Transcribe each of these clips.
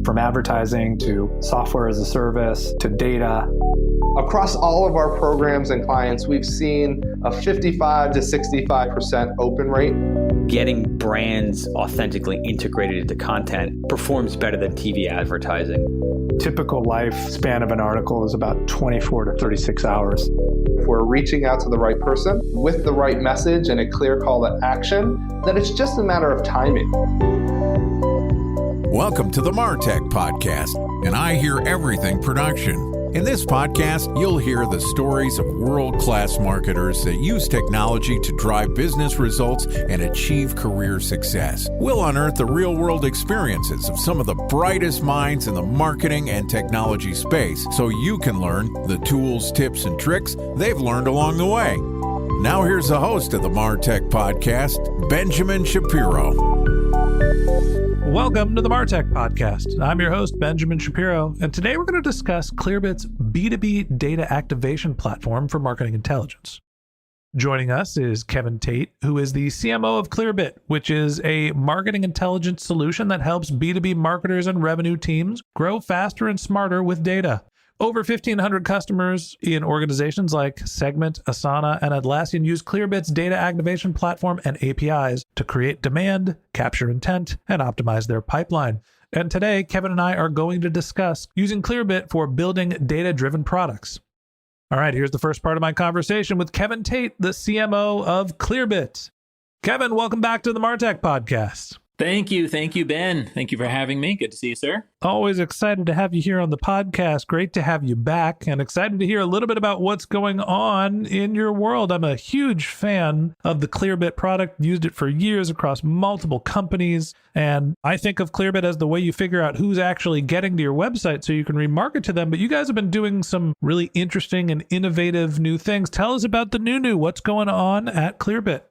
From advertising to software as a service to data. Across all of our programs and clients, we've seen a 55 to 65% open rate. Getting brands authentically integrated into content performs better than TV advertising. Typical lifespan of an article is about 24 to 36 hours. If we're reaching out to the right person with the right message and a clear call to action, then it's just a matter of timing. Welcome to the MarTech Podcast, and I Hear Everything production. In this podcast, you'll hear the stories of world-class marketers that use technology to drive business results and achieve career success. We'll unearth the real-world experiences of some of the brightest minds in the marketing and technology space so you can learn the tools, tips, and tricks they've learned along the way. Now here's the host of the MarTech Podcast, Benjamin Shapiro. Welcome to the MarTech Podcast. I'm your host, Benjamin Shapiro, and today we're going to discuss Clearbit's B2B data activation platform for marketing intelligence. Joining us is Kevin Tate, who is the CMO of Clearbit, which is a marketing intelligence solution that helps B2B marketers and revenue teams grow faster and smarter with data. Over 1,500 customers in organizations like Segment, Asana, and Atlassian use Clearbit's data activation platform and APIs to create demand, capture intent, and optimize their pipeline. And today, Kevin and I are going to discuss using Clearbit for building data-driven products. All right, here's the first part of my conversation with Kevin Tate, the CMO of Clearbit. Kevin, welcome back to the MarTech Podcast. Thank you, Ben. Thank you for having me. Good to see you, sir. Always excited to have you here on the podcast. Great to have you back, and excited to hear a little bit about what's going on in your world. I'm a huge fan of the Clearbit product, used it for years across multiple companies, and I think of Clearbit as the way you figure out who's actually getting to your website so you can remarket to them. But you guys have been doing some really interesting and innovative new things. Tell us about the new. What's going on at Clearbit?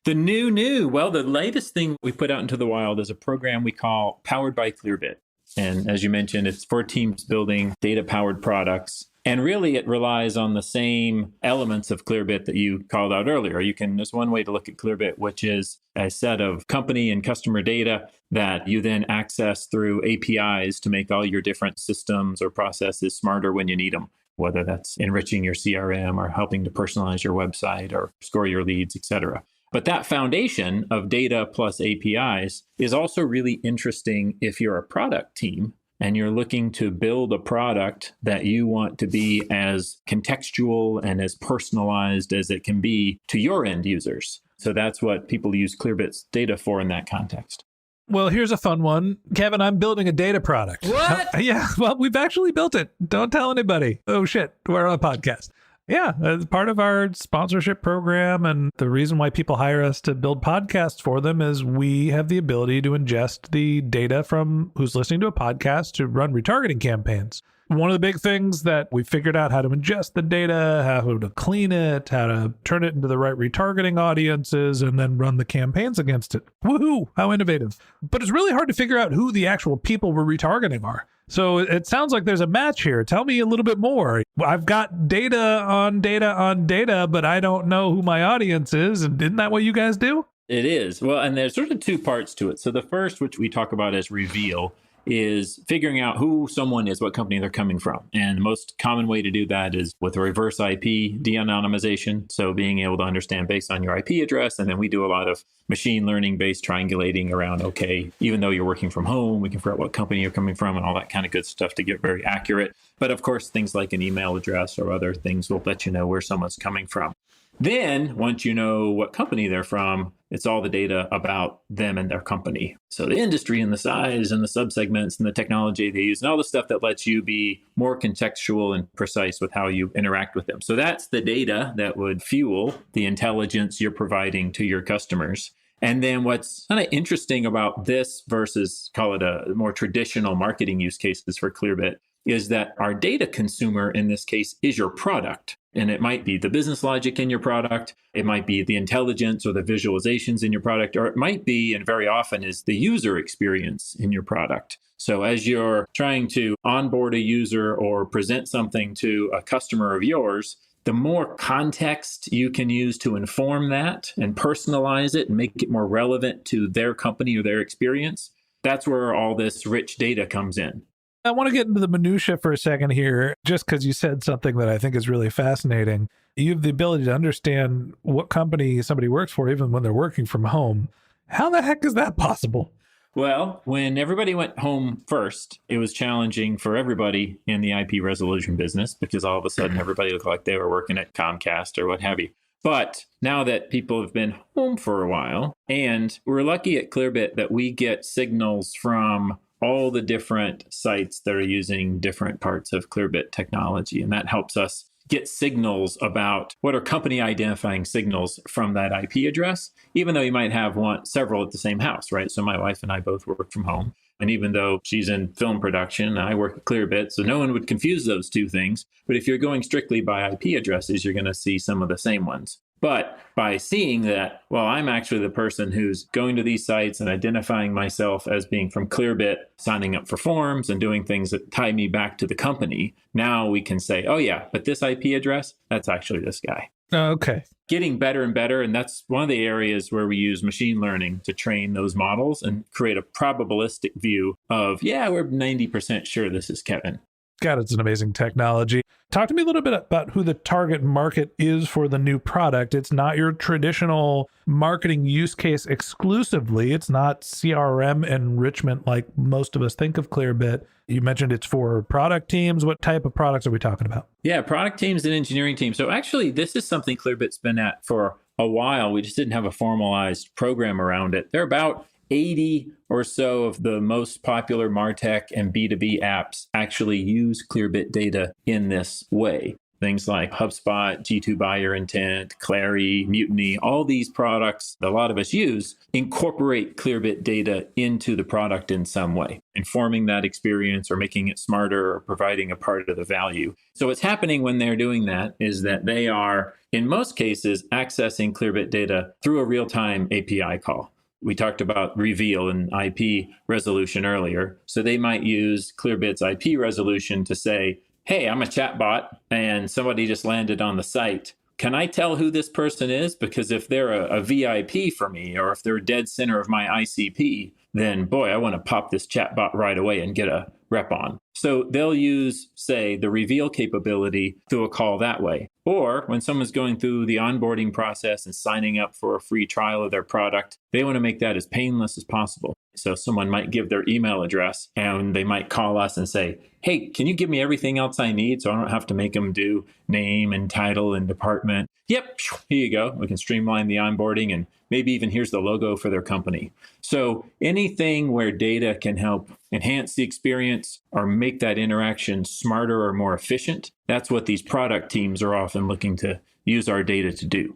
The new. Well, the latest thing we put out into the wild is a program we call Powered by Clearbit. And as you mentioned, it's for teams building data-powered products. And really, it relies on the same elements of Clearbit that you called out earlier. There's one way to look at Clearbit, which is a set of company and customer data that you then access through APIs to make all your different systems or processes smarter when you need them, whether that's enriching your CRM or helping to personalize your website or score your leads, et cetera. But that foundation of data plus APIs is also really interesting if you're a product team and you're looking to build a product that you want to be as contextual and as personalized as it can be to your end users. So that's what people use Clearbit's data for in that context. Well, here's a fun one. Kevin, I'm building a data product. What? Yeah, well, we've actually built it. Don't tell anybody. Oh, shit. We're on a podcast. Yeah, as part of our sponsorship program, and the reason why people hire us to build podcasts for them is we have the ability to ingest the data from who's listening to a podcast to run retargeting campaigns. One of the big things that we figured out how to ingest the data, how to clean it, how to turn it into the right retargeting audiences, and then run the campaigns against it. Woohoo! How innovative. But it's really hard to figure out who the actual people we're retargeting are. So it sounds like there's a match here. Tell me a little bit more. I've got data on data, but I don't know who my audience is. And isn't that what you guys do? It is. Well, and there's sort of two parts to it. So the first, which we talk about as reveal, is figuring out who someone is, what company they're coming from. And the most common way to do that is with a reverse IP de-anonymization. So being able to understand based on your IP address. And then we do a lot of machine learning based triangulating around, okay, even though you're working from home, we can figure out what company you're coming from and all that kind of good stuff to get very accurate. But of course, things like an email address or other things will let you know where someone's coming from. Then, once you know what company they're from, it's all the data about them and their company. So the industry and the size and the subsegments and the technology they use and all the stuff that lets you be more contextual and precise with how you interact with them. So that's the data that would fuel the intelligence you're providing to your customers. And then what's kind of interesting about this versus, call it a more traditional marketing use cases for Clearbit, is that our data consumer in this case is your product. And it might be the business logic in your product. It might be the intelligence or the visualizations in your product, or it might be, and very often is, the user experience in your product. So as you're trying to onboard a user or present something to a customer of yours, The more context you can use to inform that and personalize it and make it more relevant to their company or their experience, that's where all this rich data comes in. I want to get into the minutia for a second here, just because you said something that I think is really fascinating. You have the ability to understand what company somebody works for, even when they're working from home. How the heck is that possible? Well, when everybody went home first, it was challenging for everybody in the IP resolution business because all of a sudden everybody looked like they were working at Comcast or what have you. But now that people have been home for a while, and we're lucky at Clearbit that we get signals from all the different sites that are using different parts of Clearbit technology, and that helps us get signals about what are company identifying signals from that IP address, even though you might have several at the same house, right? So my wife and I both work from home. And even though she's in film production, I work at Clearbit, so no one would confuse those two things. But if you're going strictly by IP addresses, you're going to see some of the same ones. But by seeing that, well, I'm actually the person who's going to these sites and identifying myself as being from Clearbit, signing up for forms and doing things that tie me back to the company, now we can say, oh yeah, but this IP address, that's actually this guy. Okay. Getting better and better. And that's one of the areas where we use machine learning to train those models and create a probabilistic view of, yeah, we're 90% sure this is Kevin. God, it's an amazing technology. Talk to me a little bit about who the target market is for the new product. It's not your traditional marketing use case exclusively. It's not CRM enrichment like most of us think of Clearbit. You mentioned it's for product teams. What type of products are we talking about? Yeah, product teams and engineering teams. So actually, this is something Clearbit's been at for a while. We just didn't have a formalized program around it. They're about 80 or so of the most popular MarTech and B2B apps actually use Clearbit data in this way. Things like HubSpot, G2 Buyer Intent, Clary, Mutiny, all these products that a lot of us use incorporate Clearbit data into the product in some way, informing that experience or making it smarter or providing a part of the value. So what's happening when they're doing that is that they are, in most cases, accessing Clearbit data through a real-time API call. We talked about reveal and IP resolution earlier. So they might use Clearbit's IP resolution to say, hey, I'm a chatbot and somebody just landed on the site. Can I tell who this person is? Because if they're a VIP for me, or if they're dead center of my ICP, then boy, I want to pop this chatbot right away and get a rep on. So they'll use, say, the reveal capability through a call that way. Or when someone's going through the onboarding process and signing up for a free trial of their product, they want to make that as painless as possible. So someone might give their email address and they might call us and say, hey, can you give me everything else I need so I don't have to make them do name and title and department? Yep, here you go. We can streamline the onboarding and maybe even here's the logo for their company. So anything where data can help enhance the experience or make that interaction smarter or more efficient, that's what these product teams are often looking to use our data to do.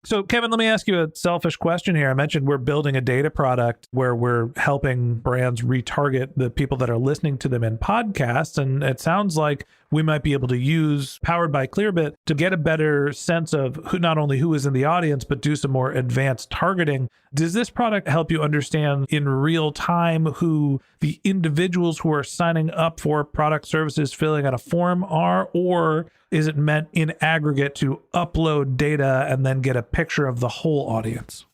So, Kevin, let me ask you a selfish question here. I mentioned we're building a data product where we're helping brands retarget the people that are listening to them in podcasts. And it sounds like we might be able to use Powered by Clearbit to get a better sense of who, not only who is in the audience, but do some more advanced targeting. Does this product help you understand in real time who the individuals who are signing up for product services filling out a form are, or is it meant in aggregate to upload data and then get a picture of the whole audience?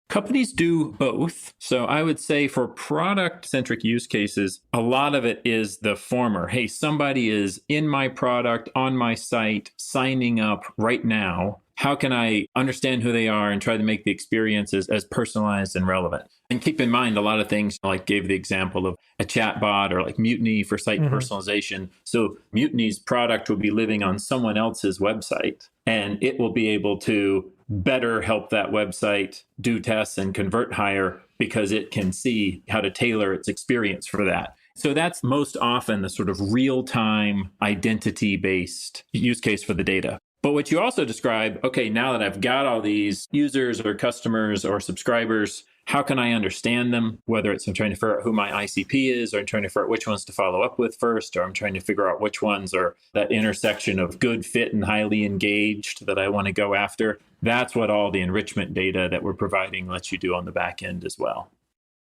Companies do both. So I would say for product-centric use cases, a lot of it is the former. Hey, somebody is in my product, on my site, signing up right now. How can I understand who they are and try to make the experiences as personalized and relevant? And keep in mind, a lot of things, like gave the example of a chatbot or like Mutiny for site personalization. So Mutiny's product will be living on someone else's website, and it will be able to better help that website do tests and convert higher because it can see how to tailor its experience for that. So that's most often the sort of real-time identity-based use case for the data. But what you also describe, okay, now that I've got all these users or customers or subscribers, how can I understand them? Whether it's I'm trying to figure out who my ICP is, or I'm trying to figure out which ones to follow up with first, or I'm trying to figure out which ones are that intersection of good fit and highly engaged that I want to go after. That's what all the enrichment data that we're providing lets you do on the back end as well.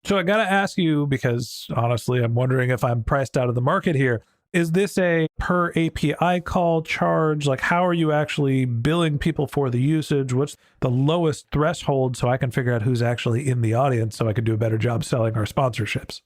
So I got to ask you, because honestly, I'm wondering if I'm priced out of the market here. Is this a per API call charge? Like, how are you actually billing people for the usage? What's the lowest threshold so I can figure out who's actually in the audience so I can do a better job selling our sponsorships?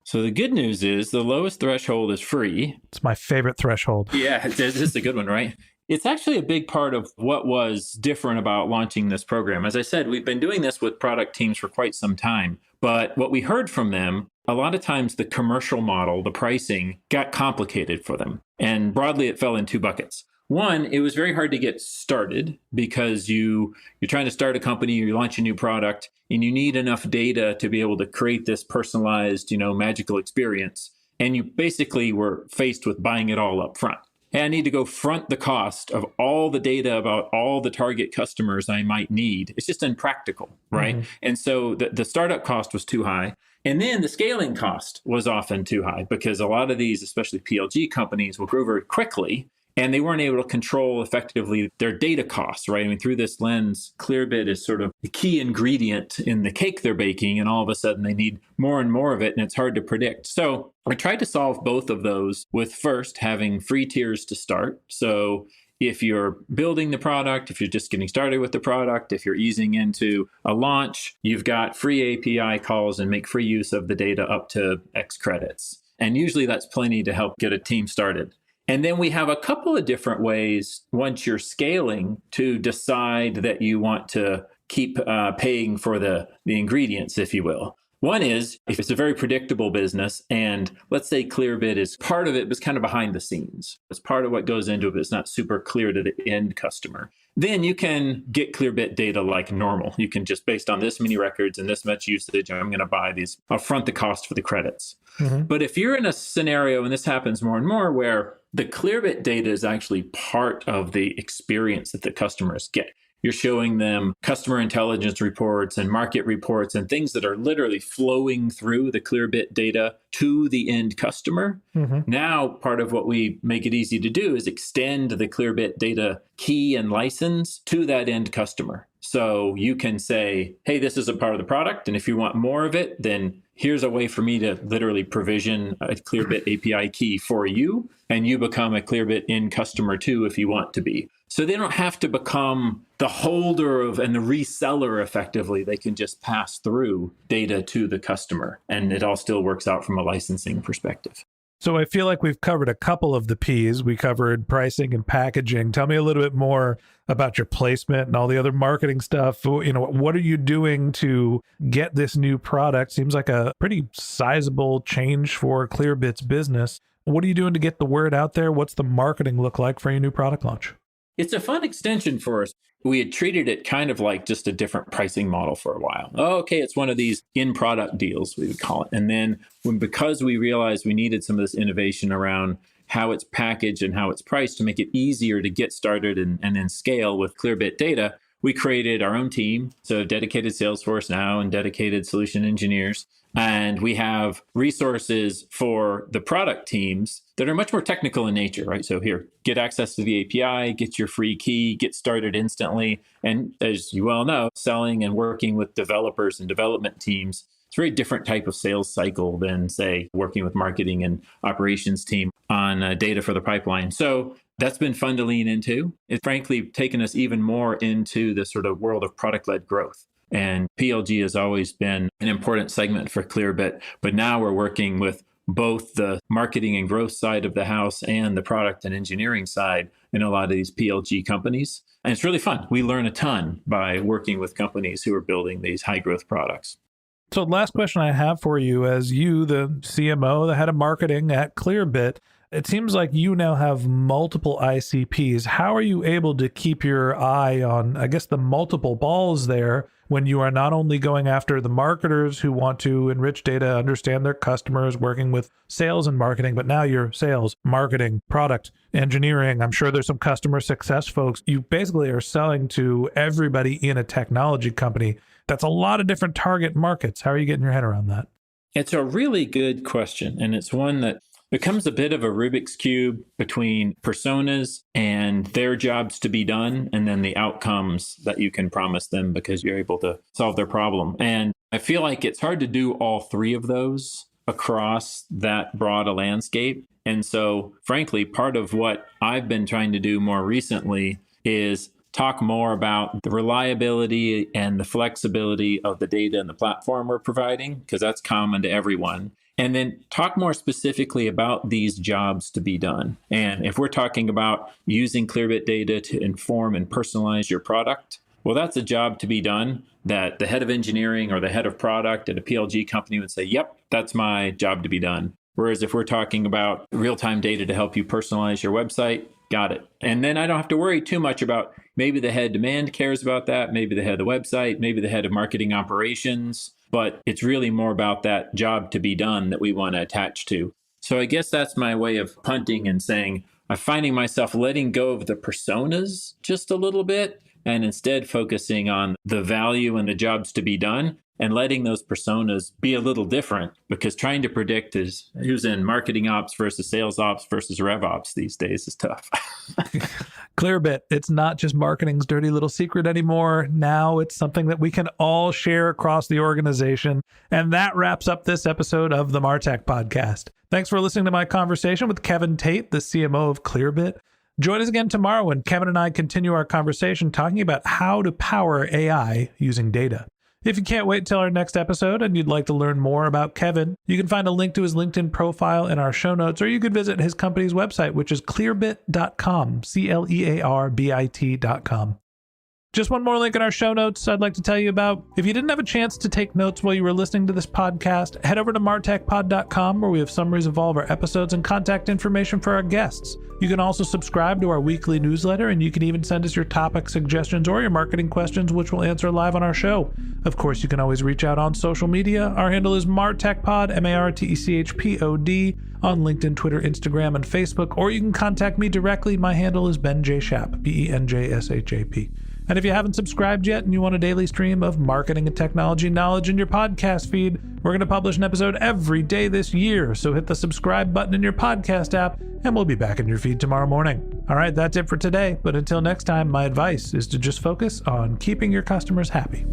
So the good news is the lowest threshold is free. It's my favorite threshold. Yeah, this is a good one, right? It's actually a big part of what was different about launching this program. As I said, we've been doing this with product teams for quite some time. But what we heard from them, a lot of times the commercial model, the pricing, got complicated for them. And broadly, it fell in two buckets. One, it was very hard to get started because you're trying to start a company, you launch a new product, and you need enough data to be able to create this personalized, magical experience. And you basically were faced with buying it all up front. Hey, I need to go front the cost of all the data about all the target customers I might need. It's just impractical, right? Mm-hmm. And so the startup cost was too high. And then the scaling cost was often too high because a lot of these, especially PLG companies, will grow very quickly. And they weren't able to control effectively their data costs, right? I mean, through this lens, Clearbit is sort of the key ingredient in the cake they're baking, and all of a sudden they need more and more of it, and it's hard to predict. So I tried to solve both of those with first having free tiers to start. So if you're building the product, if you're just getting started with the product, if you're easing into a launch, you've got free API calls and make free use of the data up to X credits. And usually that's plenty to help get a team started. And then we have a couple of different ways once you're scaling to decide that you want to keep paying for the ingredients, if you will. One is if it's a very predictable business and let's say Clearbit is part of it, but it's kind of behind the scenes. It's part of what goes into it, but it's not super clear to the end customer. Then you can get Clearbit data like normal. You can just, based on this many records and this much usage, I'm going to buy these, I'll front the cost for the credits. Mm-hmm. But if you're in a scenario, and this happens more and more, where the Clearbit data is actually part of the experience that the customers get. You're showing them customer intelligence reports and market reports and things that are literally flowing through the Clearbit data to the end customer. Mm-hmm. Now, part of what we make it easy to do is extend the Clearbit data key and license to that end customer. So you can say, hey, this is a part of the product. And if you want more of it, then here's a way for me to literally provision a Clearbit API key for you. And you become a Clearbit end customer too, if you want to be. So they don't have to become the holder of and the reseller effectively. They can just pass through data to the customer. And it all still works out from a licensing perspective. So I feel like we've covered a couple of the P's. We covered pricing and packaging. Tell me a little bit more about your placement and all the other marketing stuff. What are you doing to get this new product? Seems like a pretty sizable change for Clearbit's business. What are you doing to get the word out there? What's the marketing look like for your new product launch? It's a fun extension for us. We had treated it kind of like just a different pricing model for a while. Oh, okay, it's one of these in-product deals, we would call it. And then because we realized we needed some of this innovation around how it's packaged and how it's priced to make it easier to get started and then scale with Clearbit data, we created our own team, so dedicated sales force now and dedicated solution engineers. And we have resources for the product teams that are much more technical in nature, right? So here, get access to the API, get your free key, get started instantly. And as you well know, selling and working with developers and development teams, it's a very different type of sales cycle than, say, working with marketing and operations team on data for the pipeline. So that's been fun to lean into. It's frankly taken us even more into the sort of world of product-led growth. And PLG has always been an important segment for Clearbit, but now we're working with both the marketing and growth side of the house and the product and engineering side in a lot of these PLG companies. And it's really fun. We learn a ton by working with companies who are building these high growth products. So last question I have for you, as you, the CMO, the head of marketing at Clearbit, it seems like you now have multiple ICPs. How are you able to keep your eye on, I guess, the multiple balls there when you are not only going after the marketers who want to enrich data, understand their customers, working with sales and marketing, but now you're sales, marketing, product, engineering. I'm sure there's some customer success folks. You basically are selling to everybody in a technology company. That's a lot of different target markets. How are you getting your head around that? It's a really good question. And it's one that becomes a bit of a Rubik's Cube between personas and their jobs to be done, and then the outcomes that you can promise them because you're able to solve their problem. And I feel like it's hard to do all three of those across that broad a landscape. And so, frankly, part of what I've been trying to do more recently is talk more about the reliability and the flexibility of the data and the platform we're providing, because that's common to everyone. And then talk more specifically about these jobs to be done. And if we're talking about using Clearbit data to inform and personalize your product, well, that's a job to be done that the head of engineering or the head of product at a PLG company would say, yep, that's my job to be done. Whereas if we're talking about real-time data to help you personalize your website, got it. And then I don't have to worry too much about maybe the head of demand cares about that, maybe the head of the website, maybe the head of marketing operations, but it's really more about that job to be done that we want to attach to. So I guess that's my way of punting and saying, I'm finding myself letting go of the personas just a little bit and instead focusing on the value and the jobs to be done and letting those personas be a little different, because trying to predict is who's in marketing ops versus sales ops versus rev ops these days is tough. Clearbit, it's not just marketing's dirty little secret anymore. Now it's something that we can all share across the organization. And that wraps up this episode of the MarTech Podcast. Thanks for listening to my conversation with Kevin Tate, the CMO of Clearbit. Join us again tomorrow when Kevin and I continue our conversation talking about how to power AI using data. If you can't wait till our next episode and you'd like to learn more about Kevin, you can find a link to his LinkedIn profile in our show notes, or you could visit his company's website, which is clearbit.com, Clearbit.com. Just one more link in our show notes I'd like to tell you about. If you didn't have a chance to take notes while you were listening to this podcast, head over to martechpod.com, where we have summaries of all of our episodes and contact information for our guests. You can also subscribe to our weekly newsletter, and you can even send us your topic suggestions or your marketing questions, which we'll answer live on our show. Of course, you can always reach out on social media. Our handle is martechpod, MarTechPod, on LinkedIn, Twitter, Instagram, and Facebook, or you can contact me directly. My handle is Ben J. Shap, BenJShap. And if you haven't subscribed yet and you want a daily stream of marketing and technology knowledge in your podcast feed, we're going to publish an episode every day this year. So hit the subscribe button in your podcast app, and we'll be back in your feed tomorrow morning. All right, that's it for today. But until next time, my advice is to just focus on keeping your customers happy.